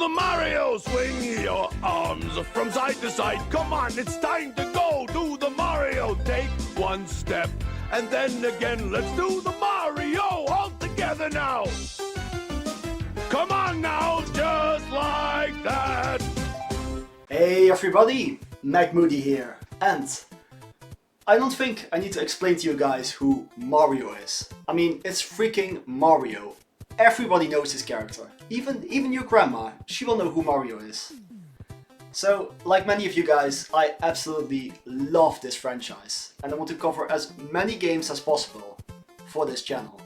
the Mario! Swing your arms from side to side. Come on, it's time to go. Do the Mario. Take one step and then again. Let's do the Mario all together now. Come on now, just like that. Hey everybody, Mc.Moody here. And I don't think I need to explain to you guys who Mario is. I mean, it's freaking Mario. Everybody knows his character. Even your grandma, she will know who Mario is. So, like many of you guys, I absolutely love this franchise. And I want to cover as many games as possible for this channel.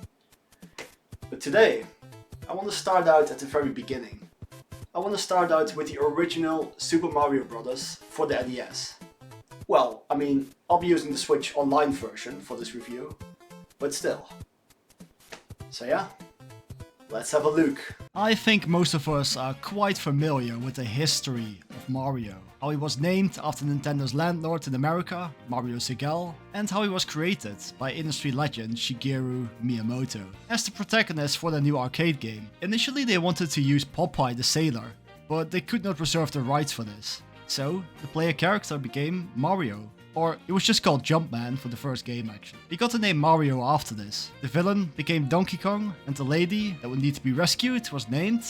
But today, I want to start out at the very beginning. I want to start out with the original Super Mario Bros. For the NES. Well, I mean, I'll be using the Switch Online version for this review, but still. So yeah, let's have a look. I think most of us are quite familiar with the history of Mario. How he was named after Nintendo's landlord in America, Mario Segel, and how he was created by industry legend Shigeru Miyamoto as the protagonist for the new arcade game. Initially they wanted to use Popeye the Sailor, but they could not reserve the rights for this. So, the player character became Mario. Or, it was just called Jumpman for the first game actually. He got the name Mario after this. The villain became Donkey Kong, and the lady that would need to be rescued was named...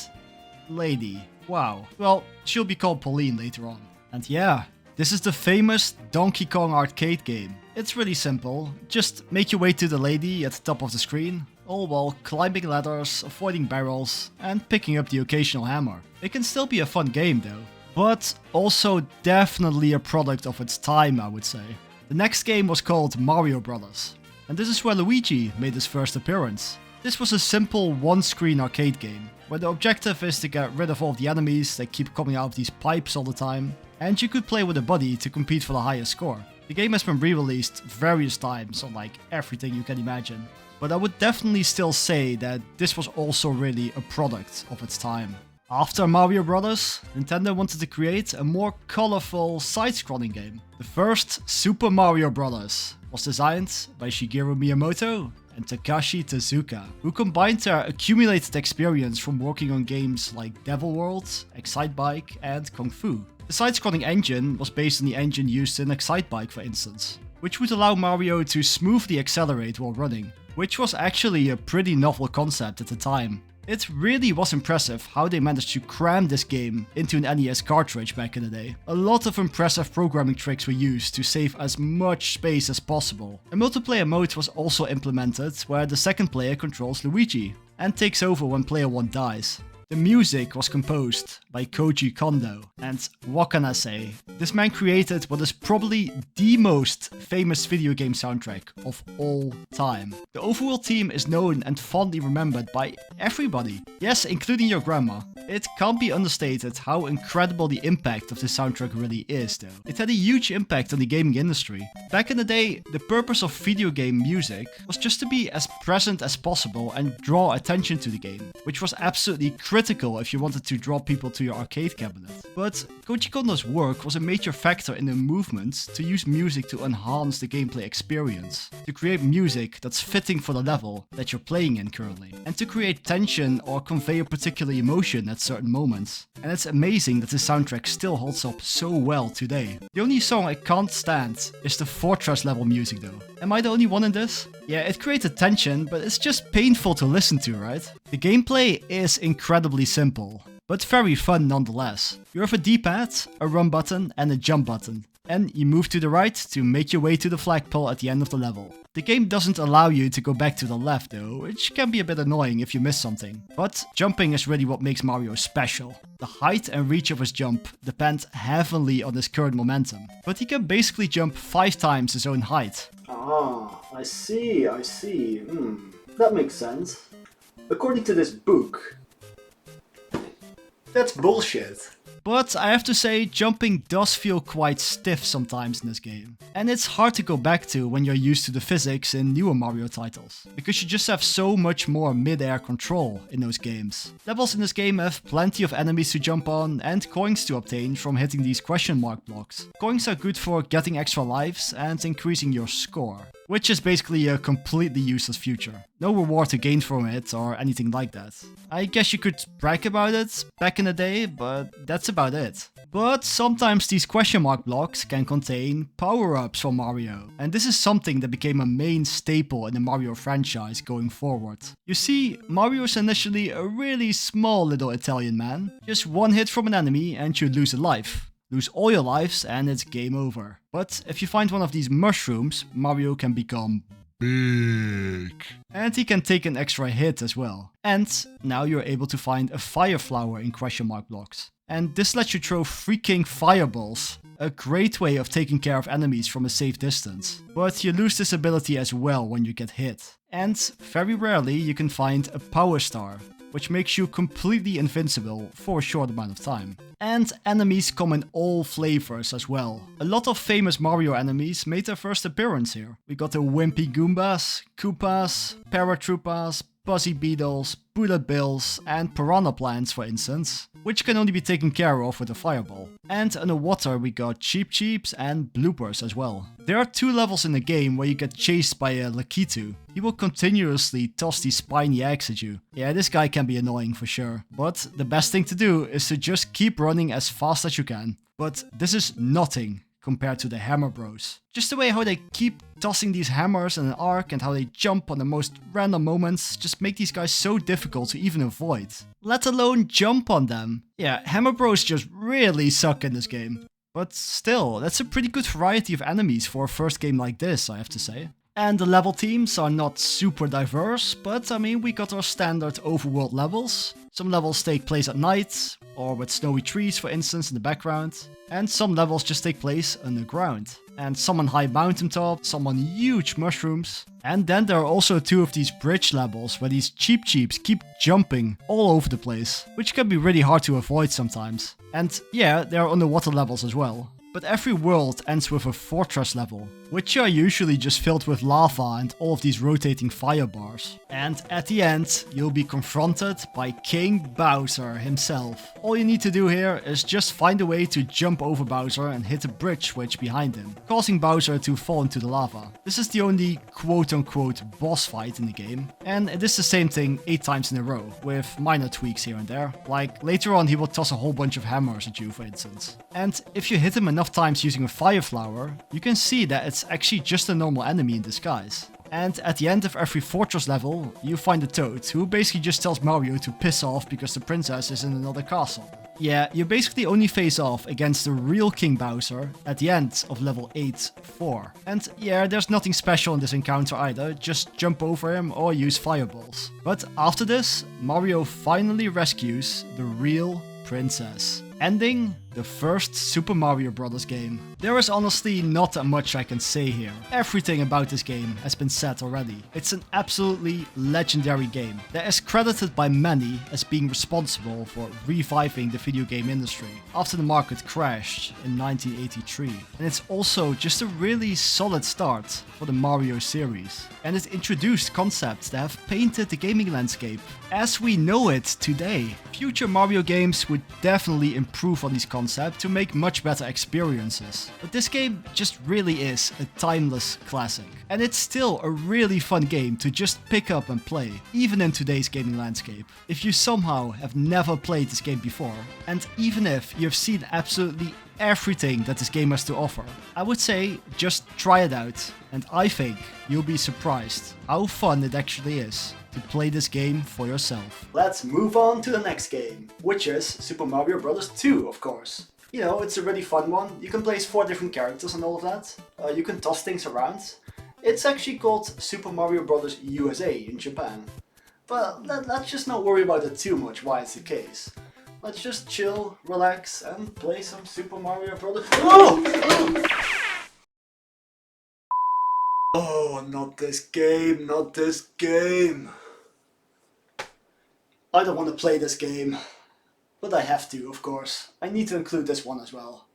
Lady. Wow. Well, she'll be called Pauline later on. And yeah, this is the famous Donkey Kong arcade game. It's really simple. Just make your way to the lady at the top of the screen, all while climbing ladders, avoiding barrels, and picking up the occasional hammer. It can still be a fun game though. But also definitely a product of its time, I would say. The next game was called Mario Bros. And this is where Luigi made his first appearance. This was a simple one-screen arcade game, where the objective is to get rid of all the enemies that keep coming out of these pipes all the time, and you could play with a buddy to compete for the highest score. The game has been re-released various times on like everything you can imagine, but I would definitely still say that this was also really a product of its time. After Mario Bros., Nintendo wanted to create a more colorful side-scrolling game. The first Super Mario Bros. Was designed by Shigeru Miyamoto and Takashi Tezuka, who combined their accumulated experience from working on games like Devil World, Excitebike, and Kung Fu. The side-scrolling engine was based on the engine used in Excitebike, for instance, which would allow Mario to smoothly accelerate while running, which was actually a pretty novel concept at the time. It really was impressive how they managed to cram this game into an NES cartridge back in the day. A lot of impressive programming tricks were used to save as much space as possible. A multiplayer mode was also implemented where the second player controls Luigi and takes over when player 1 dies. The music was composed by Koji Kondo, and what can I say? This man created what is probably the most famous video game soundtrack of all time. The overall theme is known and fondly remembered by everybody. Yes, including your grandma. It can't be understated how incredible the impact of this soundtrack really is though. It had a huge impact on the gaming industry. Back in the day, the purpose of video game music was just to be as present as possible and draw attention to the game, which was absolutely critical if you wanted to draw people to your arcade cabinet. But Koji Kondo's work was a major factor in the movement to use music to enhance the gameplay experience, to create music that's fitting for the level that you're playing in currently, and to create tension or convey a particular emotion at certain moments. And it's amazing that the soundtrack still holds up so well today. The only song I can't stand is the Fortress level music though. Am I the only one in this? Yeah, it created tension, but it's just painful to listen to, right? The gameplay is incredibly simple, but very fun nonetheless. You have a D-pad, a run button, and a jump button. And you move to the right to make your way to the flagpole at the end of the level. The game doesn't allow you to go back to the left though, which can be a bit annoying if you miss something. But jumping is really what makes Mario special. The height and reach of his jump depend heavily on his current momentum, but he can basically jump 5 times his own height. Ah, I see. That makes sense. According to this book, that's bullshit. But I have to say, jumping does feel quite stiff sometimes in this game. And it's hard to go back to when you're used to the physics in newer Mario titles, because you just have so much more mid-air control in those games. Levels in this game have plenty of enemies to jump on and coins to obtain from hitting these question mark blocks. Coins are good for getting extra lives and increasing your score. which is basically a completely useless future. No reward to gain from it or anything like that. I guess you could brag about it back in the day, but that's about it. But sometimes these question mark blocks can contain power-ups for Mario, and this is something that became a main staple in the Mario franchise going forward. You see, Mario is initially a really small little Italian man. Just one hit from an enemy and you lose a life. Lose all your lives and it's game over. But if you find one of these mushrooms, Mario can become big. And he can take an extra hit as well. And now you're able to find a fire flower in question mark blocks. And this lets you throw freaking fireballs. A great way of taking care of enemies from a safe distance. But you lose this ability as well when you get hit. And very rarely you can find a power star, which makes you completely invincible for a short amount of time. And enemies come in all flavors as well. A lot of famous Mario enemies made their first appearance here. We got the Wimpy Goombas, Koopas, Paratroopas, Buzzy Beetles, Bullet Bills, and Piranha Plants for instance, which can only be taken care of with a fireball. And underwater we got Cheep Cheeps and Bloopers as well. There are 2 levels in the game where you get chased by a Lakitu. He will continuously toss these spiny eggs at you. Yeah, this guy can be annoying for sure, but the best thing to do is to just keep running as fast as you can. But this is nothing compared to the Hammer Bros. Just the way how they keep tossing these hammers in an arc and how they jump on the most random moments just make these guys so difficult to even avoid. Let alone jump on them. Yeah, Hammer Bros just really suck in this game. But still, that's a pretty good variety of enemies for a first game like this, I have to say. And the level teams are not super diverse, but I mean, we got our standard overworld levels. Some levels take place at night, or with snowy trees for instance in the background. And some levels just take place underground. And some on high mountaintop, some on huge mushrooms. And then there are also 2 of these bridge levels where these Cheep Cheeps keep jumping all over the place, which can be really hard to avoid sometimes. And yeah, there are underwater levels as well. But every world ends with a fortress level, which are usually just filled with lava and all of these rotating fire bars. And at the end, you'll be confronted by King Bowser himself. All you need to do here is just find a way to jump over Bowser and hit a bridge switch behind him, causing Bowser to fall into the lava. This is the only quote-unquote boss fight in the game, and it is the same thing 8 times in a row, with minor tweaks here and there. Like later on he will toss a whole bunch of hammers at you for instance. And if you hit him enough times using a fire flower, you can see that it's actually just a normal enemy in disguise. And at the end of every fortress level, you find a Toad, who basically just tells Mario to piss off because the princess is in another castle. Yeah, you basically only face off against the real King Bowser at the end of level 8-4. And yeah, there's nothing special in this encounter either, just jump over him or use fireballs. But after this, Mario finally rescues the real princess, ending the first Super Mario Bros. Game. There is honestly not that much I can say here. Everything about this game has been said already. It's an absolutely legendary game that is credited by many as being responsible for reviving the video game industry after the market crashed in 1983. And it's also just a really solid start for the Mario series. And it introduced concepts that have painted the gaming landscape as we know it today. Future Mario games would definitely improve on these concepts to make much better experiences. But this game just really is a timeless classic. And it's still a really fun game to just pick up and play, even in today's gaming landscape. If you somehow have never played this game before, and even if you've seen absolutely everything that this game has to offer, I would say just try it out, and I think you'll be surprised how fun it actually is to play this game for yourself. Let's move on to the next game, which is Super Mario Bros. 2, of course. You know, it's a really fun one. You can play as 4 different characters and all of that. You can toss things around. It's actually called Super Mario Bros. USA in Japan. But let's just not worry about it too much why it's the case. Let's just chill, relax, and play some Super Mario Bros. Oh! Oh, not this game, not this game. I don't want to play this game, but I have to, of course. I need to include this one as well.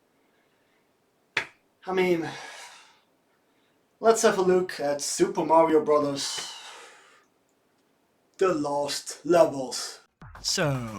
I mean, let's have a look at Super Mario Bros. The Lost Levels. So,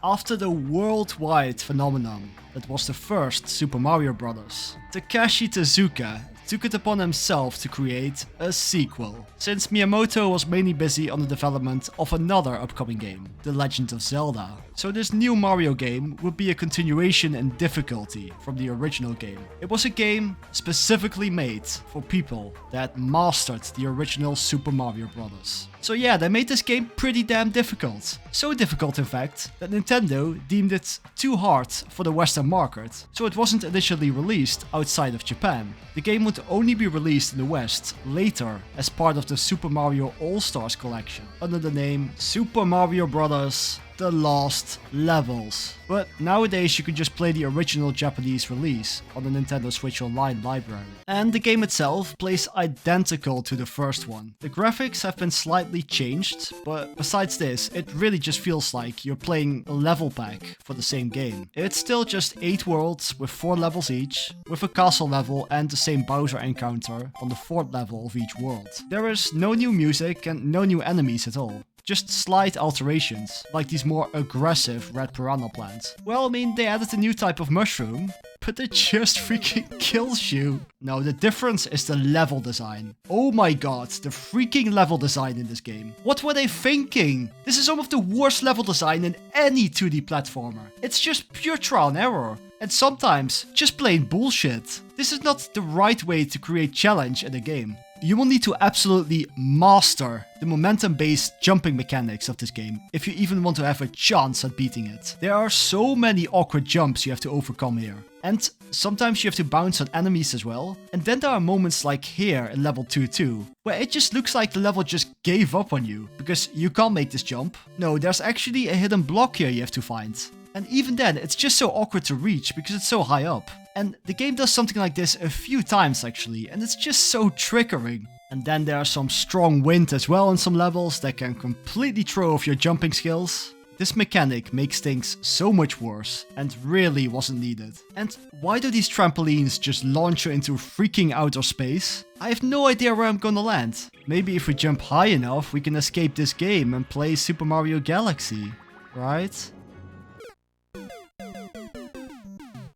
after the worldwide phenomenon that was the first Super Mario Bros., Takashi Tezuka took it upon himself to create a sequel, since Miyamoto was mainly busy on the development of another upcoming game, The Legend of Zelda. So this new Mario game would be a continuation in difficulty from the original game. It was a game specifically made for people that mastered the original Super Mario Bros. So yeah, they made this game pretty damn difficult. So difficult in fact, that Nintendo deemed it too hard for the Western market, so it wasn't initially released outside of Japan. The game would only be released in the West later as part of the Super Mario All-Stars collection, under the name Super Mario Bros. The Lost Levels. But nowadays you can just play the original Japanese release on the Nintendo Switch Online library. And the game itself plays identical to the first one. The graphics have been slightly changed, but besides this, it really just feels like you're playing a level pack for the same game. It's still just 8 worlds with 4 levels each, with a castle level and the same Bowser encounter on the 4th level of each world. There is no new music and no new enemies at all. Just slight alterations, like these more aggressive red piranha plants. Well, I mean, they added a new type of mushroom, but it just freaking kills you. No, the difference is the level design. Oh my god, the freaking level design in this game. What were they thinking? This is some of the worst level design in any 2D platformer. It's just pure trial and error. And sometimes, just plain bullshit. This is not the right way to create challenge in a game. You will need to absolutely master the momentum-based jumping mechanics of this game if you even want to have a chance at beating it. There are so many awkward jumps you have to overcome here. And sometimes you have to bounce on enemies as well. And then there are moments like here in level 2-2, where it just looks like the level just gave up on you, because you can't make this jump. No, there's actually a hidden block here you have to find. And even then, it's just so awkward to reach because it's so high up. And the game does something like this a few times actually, and it's just so triggering. And then there's some strong wind as well in some levels that can completely throw off your jumping skills. This mechanic makes things so much worse and really wasn't needed. And why do these trampolines just launch you into freaking outer space? I have no idea where I'm gonna land. Maybe if we jump high enough we can escape this game and play Super Mario Galaxy, right?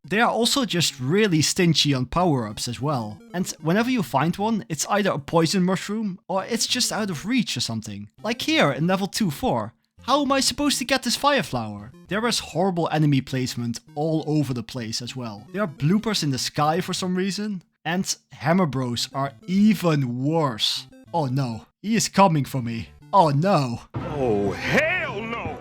They are also just really stingy on power-ups as well. And whenever you find one, it's either a poison mushroom or it's just out of reach or something. Like here in level 2-4. How am I supposed to get this fire flower? There is horrible enemy placement all over the place as well. There are bloopers in the sky for some reason. And Hammer Bros are even worse. Oh no, he is coming for me. Oh no. Oh, hell no!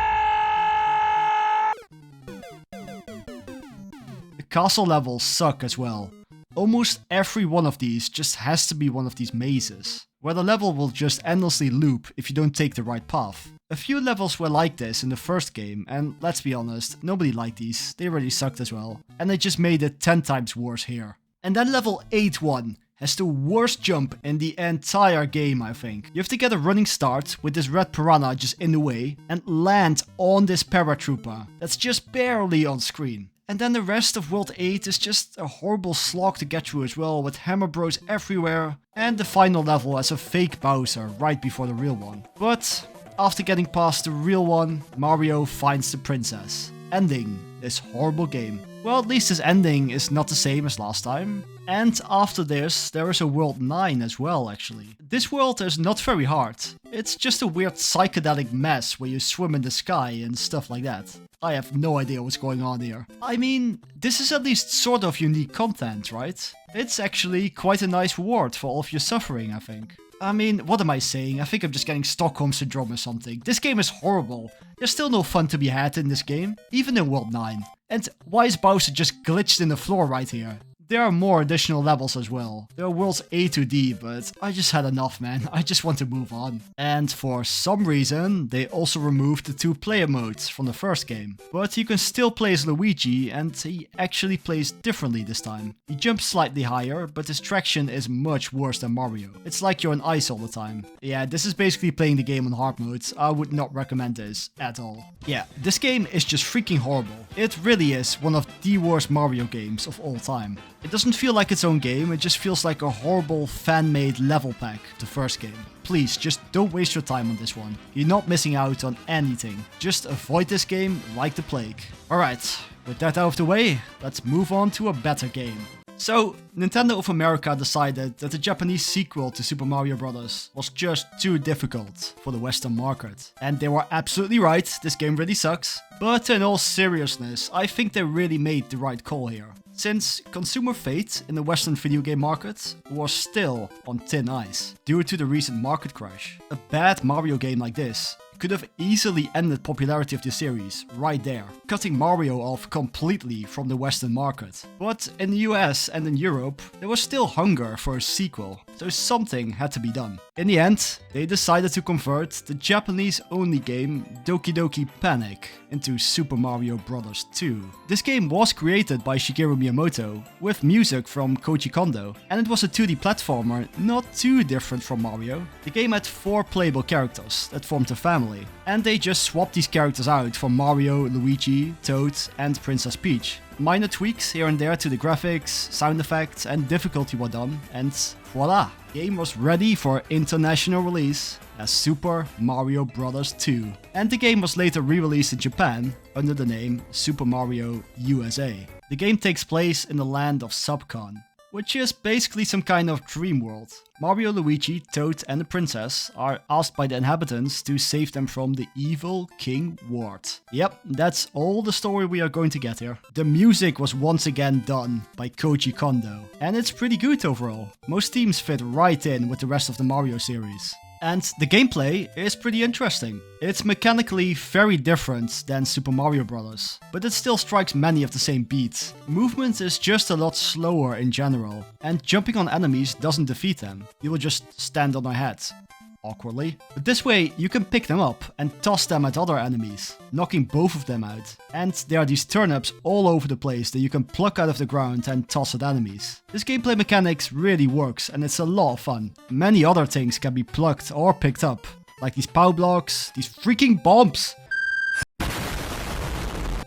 Castle levels suck as well. Almost every one of these just has to be one of these mazes, where the level will just endlessly loop if you don't take the right path. A few levels were like this in the first game, and let's be honest, nobody liked these, they really sucked as well, and they just made it 10 times worse here. And then level 8-1 has the worst jump in the entire game, I think. You have to get a running start with this red piranha just in the way, and land on this paratrooper that's just barely on screen. And then the rest of World 8 is just a horrible slog to get through as well, with Hammer Bros everywhere, and the final level has a fake Bowser right before the real one. But after getting past the real one, Mario finds the princess, ending this horrible game. Well, at least this ending is not the same as last time. And after this, there is a World 9 as well, actually. This world is not very hard. It's just a weird psychedelic mess where you swim in the sky and stuff like that. I have no idea what's going on here. I mean, this is at least sort of unique content, right? It's actually quite a nice reward for all of your suffering, I think. I mean, what am I saying? I think I'm just getting Stockholm Syndrome or something. This game is horrible. There's still no fun to be had in this game, even in World 9. And why is Bowser just glitched in the floor right here? There are more additional levels as well. There are worlds A to D, but I just had enough, man. I just want to move on. And for some reason, they also removed the 2-player modes from the first game. But you can still play as Luigi, and he actually plays differently this time. He jumps slightly higher, but his traction is much worse than Mario. It's like you're on ice all the time. Yeah, this is basically playing the game on hard modes. I would not recommend this at all. Yeah, this game is just freaking horrible. It really is one of the worst Mario games of all time. It doesn't feel like its own game, it just feels like a horrible fan-made level pack, the first game. Please, just don't waste your time on this one. You're not missing out on anything. Just avoid this game like the plague. Alright, with that out of the way, let's move on to a better game. So, Nintendo of America decided that the Japanese sequel to Super Mario Bros. Was just too difficult for the Western market. And they were absolutely right, this game really sucks. But in all seriousness, I think they really made the right call here. Since consumer fate in the Western video game market was still on thin ice due to the recent market crash. A bad Mario game like this could have easily ended popularity of the series right there, cutting Mario off completely from the Western market. But in the US and in Europe, there was still hunger for a sequel, so something had to be done. In the end, they decided to convert the Japanese-only game Doki Doki Panic into Super Mario Bros. 2. This game was created by Shigeru Miyamoto, with music from Koji Kondo, and it was a 2D platformer not too different from Mario. The game had 4 playable characters that formed a family, and they just swapped these characters out for Mario, Luigi, Toad, and Princess Peach. Minor tweaks here and there to the graphics, sound effects, and difficulty were done, and voila! The game was ready for international release as Super Mario Bros. 2. And the game was later re-released in Japan under the name Super Mario USA. The game takes place in the land of Subcon, which is basically some kind of dream world. Mario, Luigi, Toad and the princess are asked by the inhabitants to save them from the evil King Wart. Yep, that's all the story we are going to get here. The music was once again done by Koji Kondo, and it's pretty good overall. Most themes fit right in with the rest of the Mario series. And the gameplay is pretty interesting. It's mechanically very different than Super Mario Bros., but it still strikes many of the same beats. Movement is just a lot slower in general, and jumping on enemies doesn't defeat them. You will just stand on their heads. Awkwardly. But this way, you can pick them up and toss them at other enemies, knocking both of them out. And there are these turnips all over the place that you can pluck out of the ground and toss at enemies. This gameplay mechanics really works and it's a lot of fun. Many other things can be plucked or picked up, like these POW blocks, these freaking bombs!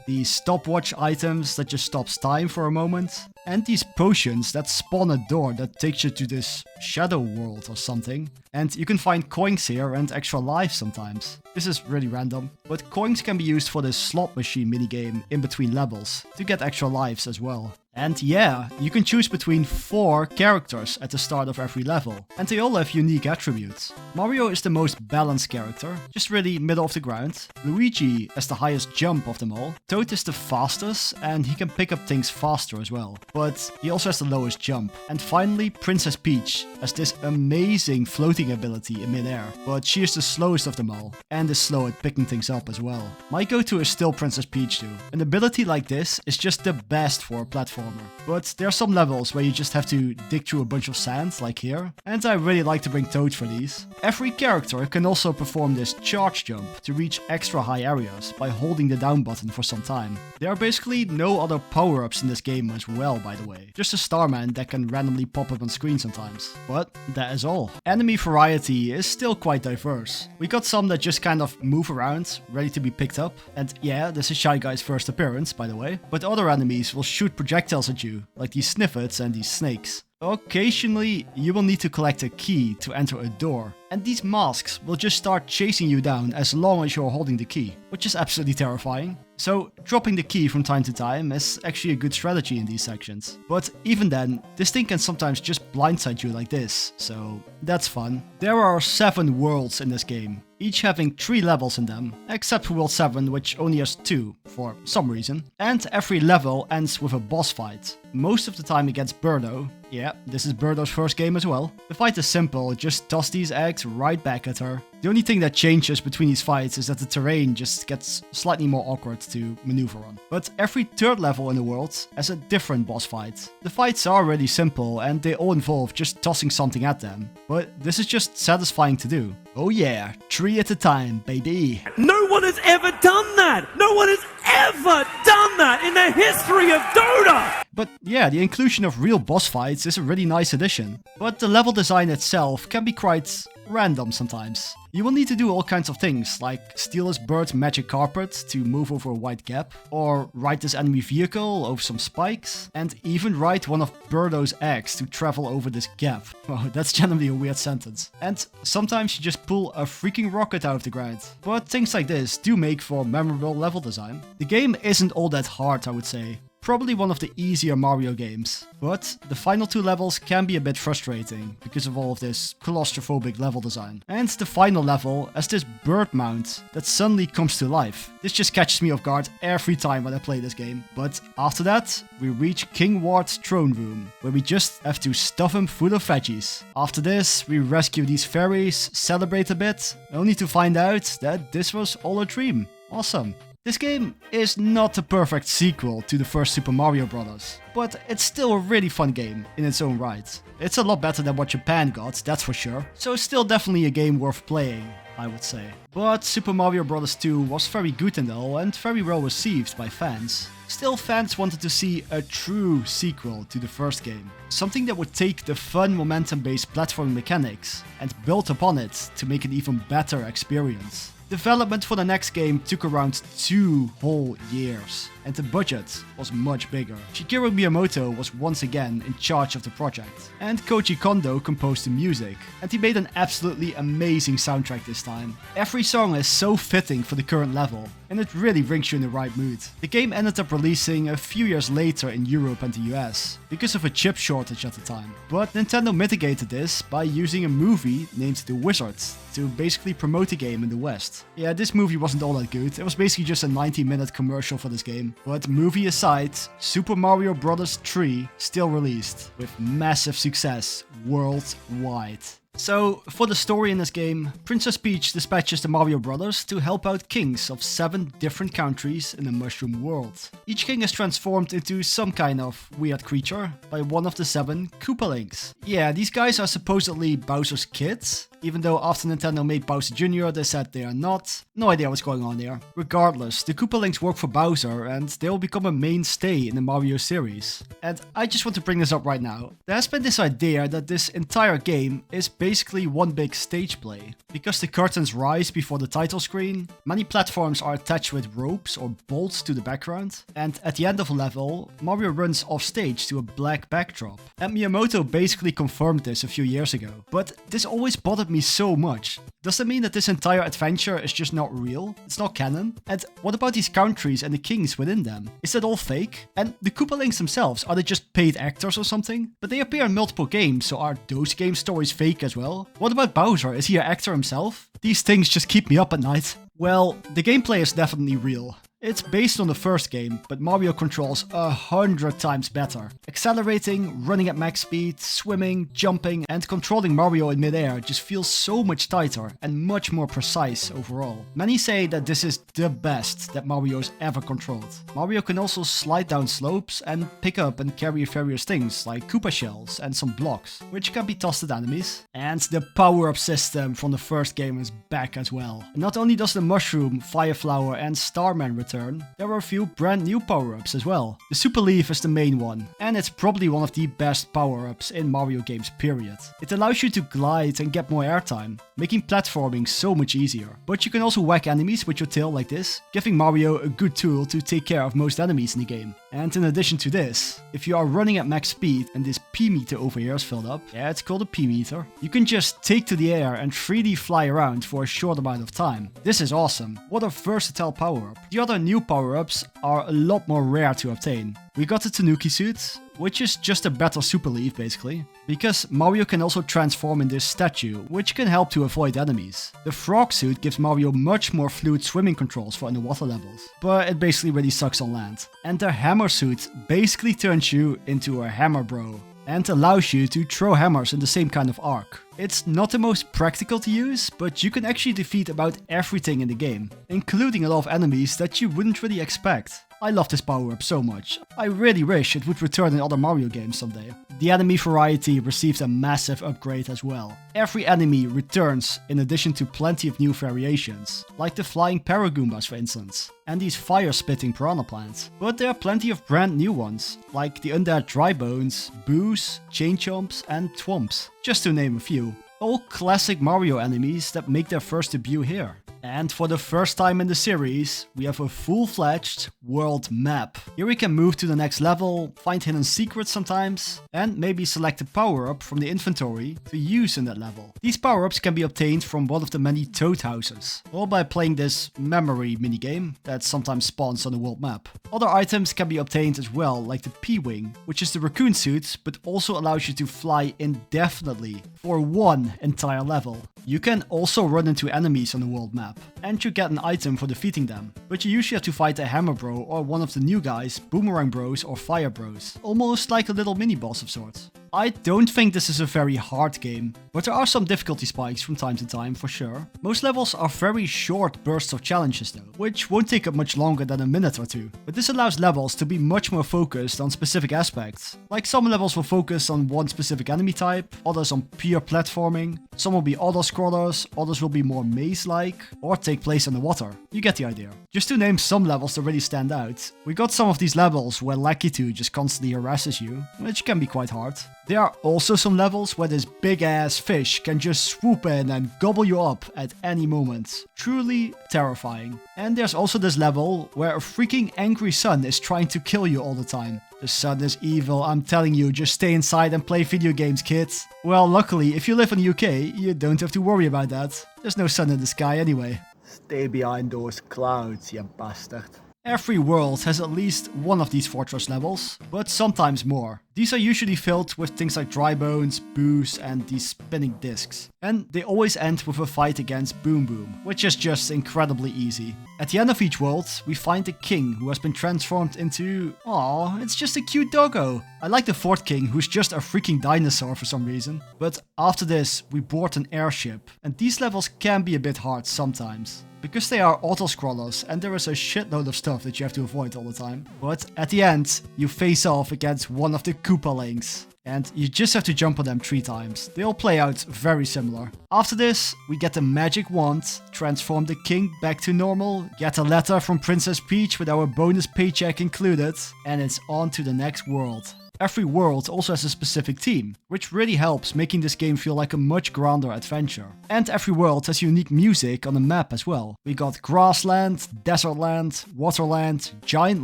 These stopwatch items that just stops time for a moment, and these potions that spawn a door that takes you to this shadow world or something. And you can find coins here and extra lives sometimes. This is really random, but coins can be used for this slot machine minigame in between levels to get extra lives as well. And yeah, you can choose between 4 characters at the start of every level, and they all have unique attributes. Mario is the most balanced character, just really middle of the ground. Luigi has the highest jump of them all. Toad is the fastest, and he can pick up things faster as well, but he also has the lowest jump. And finally, Princess Peach has this amazing floating ability in midair, but she is the slowest of them all, and is slow at picking things up as well. My go-to is still Princess Peach too. An ability like this is just the best for a platformer. But there are some levels where you just have to dig through a bunch of sand, like here, and I really like to bring Toad for these. Every character can also perform this charge jump to reach extra high areas by holding the down button for some time. There are basically no other power-ups in this game as well, by the way. Just a Starman that can randomly pop up on screen sometimes. But that is all. Enemy variety is still quite diverse. We got some that just kind of move around, ready to be picked up. And yeah, this is Shy Guy's first appearance, by the way. But other enemies will shoot projectiles at you, like these sniffets and these snakes. Occasionally, you will need to collect a key to enter a door, and these masks will just start chasing you down as long as you're holding the key, which is absolutely terrifying. So dropping the key from time to time is actually a good strategy in these sections. But even then, this thing can sometimes just blindside you like this, so that's fun. There are 7 worlds in this game, each having 3 levels in them, except for World 7, which only has 2, for some reason. And every level ends with a boss fight, most of the time against Birdo. Yeah, this is Birdo's first game as well. The fight is simple, just toss these eggs right back at her. The only thing that changes between these fights is that the terrain just gets slightly more awkward to maneuver on. But every 3rd level in the world has a different boss fight. The fights are really simple and they all involve just tossing something at them, but this is just satisfying to do. Oh yeah, 3 at a time, baby. No one has ever done that! No one has ever done that in the history of Dota! But yeah, the inclusion of real boss fights is a really nice addition. But the level design itself can be quite random sometimes. You will need to do all kinds of things, like steal this bird's magic carpet to move over a white gap, or ride this enemy vehicle over some spikes, and even ride one of Birdo's eggs to travel over this gap. Wow, that's generally a weird sentence. And sometimes you just pull a freaking rocket out of the ground. But things like this do make for memorable level design. The game isn't all that hard, I would say. probably one of the easier Mario games, but the final 2 levels can be a bit frustrating because of all of this claustrophobic level design. And the final level has this bird mount that suddenly comes to life. This just catches me off guard every time when I play this game. But after that, we reach King Ward's throne room, where we just have to stuff him full of veggies. After this, we rescue these fairies, celebrate a bit, only to find out that this was all a dream. Awesome. This game is not a perfect sequel to the first Super Mario Bros, but it's still a really fun game in its own right. It's a lot better than what Japan got, that's for sure, so still definitely a game worth playing, I would say. But Super Mario Bros 2 was very good and all, and very well received by fans. Still, fans wanted to see a true sequel to the first game. Something that would take the fun momentum-based platforming mechanics and build upon it to make an even better experience. Development for the next game took around 2 whole years, and the budget was much bigger. Shigeru Miyamoto was once again in charge of the project, and Koji Kondo composed the music, and he made an absolutely amazing soundtrack this time. Every song is so fitting for the current level, and it really brings you in the right mood. The game ended up releasing a few years later in Europe and the US, because of a chip shortage at the time. But Nintendo mitigated this by using a movie named The Wizard to basically promote the game in the West. Yeah, this movie wasn't all that good, it was basically just a 90-minute commercial for this game. But movie aside, Super Mario Bros. 3 still released, with massive success worldwide. So, for the story in this game, Princess Peach dispatches the Mario Brothers to help out kings of 7 different countries in the Mushroom World. Each king is transformed into some kind of weird creature by one of the 7 Koopalings. Yeah, these guys are supposedly Bowser's kids, even though after Nintendo made Bowser Jr. they said they are not. No idea what's going on there. Regardless, the Koopalings work for Bowser and they will become a mainstay in the Mario series. And I just want to bring this up right now. There has been this idea that this entire game is basically one big stage play. Because the curtains rise before the title screen, many platforms are attached with ropes or bolts to the background, and at the end of a level, Mario runs off stage to a black backdrop. And Miyamoto basically confirmed this a few years ago. But this always bothered me so much. Does that mean that this entire adventure is just not real? It's not canon? And what about these countries and the kings within them? Is that all fake? And the Koopalings themselves, are they just paid actors or something? But they appear in multiple games, so are those game stories fake as well? What about Bowser? Is he an actor himself? These things just keep me up at night. Well, the gameplay is definitely real. It's based on the first game, but Mario controls 100 times better. Accelerating, running at max speed, swimming, jumping, and controlling Mario in midair just feels so much tighter and much more precise overall. Many say that this is the best that Mario's ever controlled. Mario can also slide down slopes and pick up and carry various things like Koopa shells and some blocks, which can be tossed at enemies. And the power-up system from the first game is back as well. And not only does the Mushroom, Fire Flower, and Starman return, there are a few brand new power-ups as well. The Super Leaf is the main one, and it's probably one of the best power-ups in Mario games period. It allows you to glide and get more airtime, making platforming so much easier. But you can also whack enemies with your tail like this, giving Mario a good tool to take care of most enemies in the game. And in addition to this, if you are running at max speed and this P-meter over here is filled up, yeah, it's called a P-meter, you can just take to the air and 3D fly around for a short amount of time. This is awesome. What a versatile power-up. The other new power-ups are a lot more rare to obtain. We got the Tanuki suit, which is just a better Super Leaf basically, because Mario can also transform in this statue, which can help to avoid enemies. The Frog suit gives Mario much more fluid swimming controls for underwater levels, but it basically really sucks on land. And the Hammer suit basically turns you into a Hammer Bro, and allows you to throw hammers in the same kind of arc. It's not the most practical to use, but you can actually defeat about everything in the game, including a lot of enemies that you wouldn't really expect. I love this power-up so much. I really wish it would return in other Mario games someday. The enemy variety received a massive upgrade as well. Every enemy returns in addition to plenty of new variations, like the flying Paragoombas for instance, and these fire-spitting piranha plants. But there are plenty of brand new ones, like the undead dry bones, boos, chain chomps, and twomps, just to name a few. All classic Mario enemies that make their first debut here. And for the first time in the series, we have a full-fledged world map. Here we can move to the next level, find hidden secrets sometimes, and maybe select a power-up from the inventory to use in that level. These power-ups can be obtained from one of the many toad houses, or by playing this memory minigame that sometimes spawns on the world map. Other items can be obtained as well, like the P-Wing, which is the raccoon suit, but also allows you to fly indefinitely for one entire level. You can also run into enemies on the world map, and you get an item for defeating them, but you usually have to fight a Hammer Bro or one of the new guys, Boomerang Bros or Fire Bros, almost like a little mini-boss of sorts. I don't think this is a very hard game, but there are some difficulty spikes from time to time for sure. Most levels are very short bursts of challenges though, which won't take up much longer than a minute or two. But this allows levels to be much more focused on specific aspects. Like some levels will focus on one specific enemy type, others on pure platforming, some will be auto-scrollers, others will be more maze-like, or take place underwater. You get the idea. Just to name some levels that really stand out, we got some of these levels where Lakitu just constantly harasses you, which can be quite hard. There are also some levels where this big ass fish can just swoop in and gobble you up at any moment. Truly terrifying. And there's also this level where a freaking angry sun is trying to kill you all the time. The sun is evil, I'm telling you, just stay inside and play video games, kids. Well, luckily, if you live in the UK, you don't have to worry about that. There's no sun in the sky anyway. Stay behind those clouds, you bastard. Every world has at least one of these fortress levels, but sometimes more. These are usually filled with things like dry bones, booze, and these spinning discs. And they always end with a fight against Boom Boom, which is just incredibly easy. At the end of each world, we find a king who has been transformed into... Aww, it's just a cute doggo. I like the fourth king, who's just a freaking dinosaur for some reason. But after this, we board an airship, and these levels can be a bit hard sometimes. Because they are auto-scrollers and there is a shitload of stuff that you have to avoid all the time. But at the end, you face off against one of the Koopalings. And you just have to jump on them 3 times. They all play out very similar. After this, we get the magic wand, transform the king back to normal, get a letter from Princess Peach with our bonus paycheck included, and it's on to the next world. Every world also has a specific theme, which really helps making this game feel like a much grander adventure. And every world has unique music on the map as well. We got Grassland, Desertland, Waterland, Giant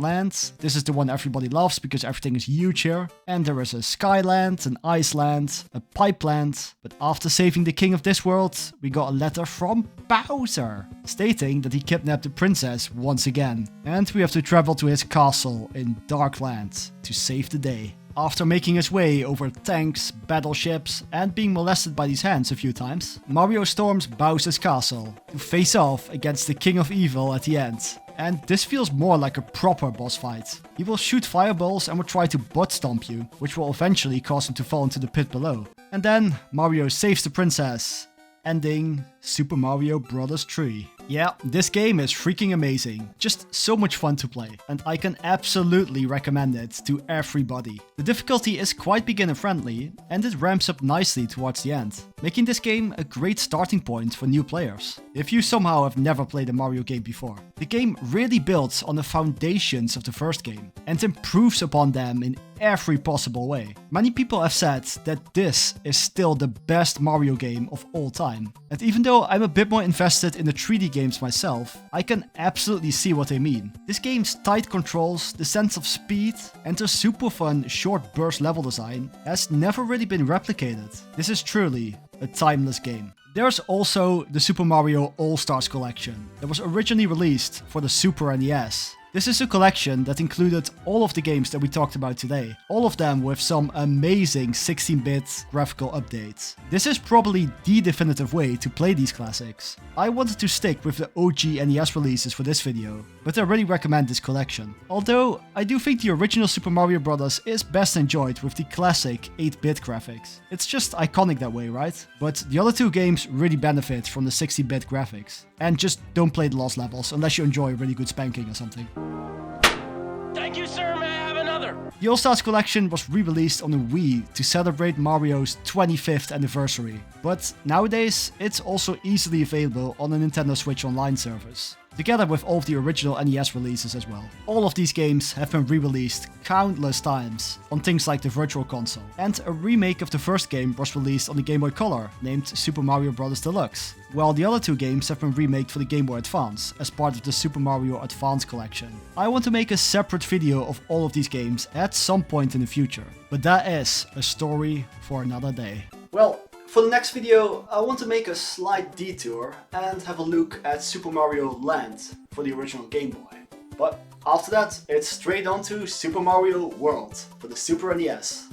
Land. This is the one everybody loves because everything is huge here. And there is a Skyland, an Iceland, a Pipeland. But after saving the king of this world, we got a letter from Bowser, stating that he kidnapped the princess once again. And we have to travel to his castle in Darkland to save the day. After making his way over tanks, battleships, and being molested by these hands a few times, Mario storms Bowser's castle to face off against the King of Evil at the end. And this feels more like a proper boss fight. He will shoot fireballs and will try to butt stomp you, which will eventually cause him to fall into the pit below. And then Mario saves the princess, ending Super Mario Bros. Trilogy. Yeah, this game is freaking amazing. Just so much fun to play, and I can absolutely recommend it to everybody. The difficulty is quite beginner friendly, and it ramps up nicely towards the end, making this game a great starting point for new players. If you somehow have never played a Mario game before, the game really builds on the foundations of the first game, and improves upon them in every possible way. Many people have said that this is still the best Mario game of all time. And even though I'm a bit more invested in the 3D games myself, I can absolutely see what they mean. This game's tight controls, the sense of speed, and the super fun short burst level design has never really been replicated. This is truly a timeless game. There's also the Super Mario All-Stars collection that was originally released for the Super NES. This is a collection that included all of the games that we talked about today, all of them with some amazing 16-bit graphical updates. This is probably the definitive way to play these classics. I wanted to stick with the OG NES releases for this video, but I really recommend this collection. Although, I do think the original Super Mario Bros. Is best enjoyed with the classic 8-bit graphics. It's just iconic that way, right? But the other two games really benefit from the 60-bit graphics. And just don't play the lost levels unless you enjoy a really good spanking or something. Thank you, sir. May I have another? The All-Stars collection was re-released on the Wii to celebrate Mario's 25th anniversary. But nowadays, it's also easily available on a Nintendo Switch Online service. together with all of the original NES releases as well. All of these games have been re-released countless times on things like the Virtual Console, and a remake of the first game was released on the Game Boy Color, named Super Mario Bros Deluxe, while the other two games have been remade for the Game Boy Advance as part of the Super Mario Advance collection. I want to make a separate video of all of these games at some point in the future, but that is a story for another day. Well, for the next video, I want to make a slight detour and have a look at Super Mario Land for the original Game Boy. But after that, it's straight on to Super Mario World for the Super NES.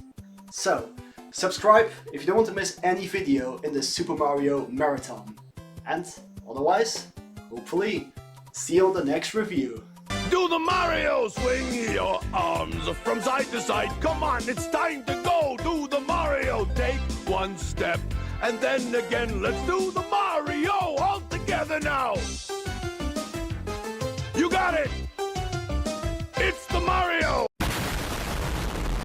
So, subscribe if you don't want to miss any video in the Super Mario Marathon. And otherwise, hopefully, see you on the next review. Do the Mario, swing your arms from side to side. Come on, it's time to go. Do the Mario, take one step, and then again, let's do the Mario all together now.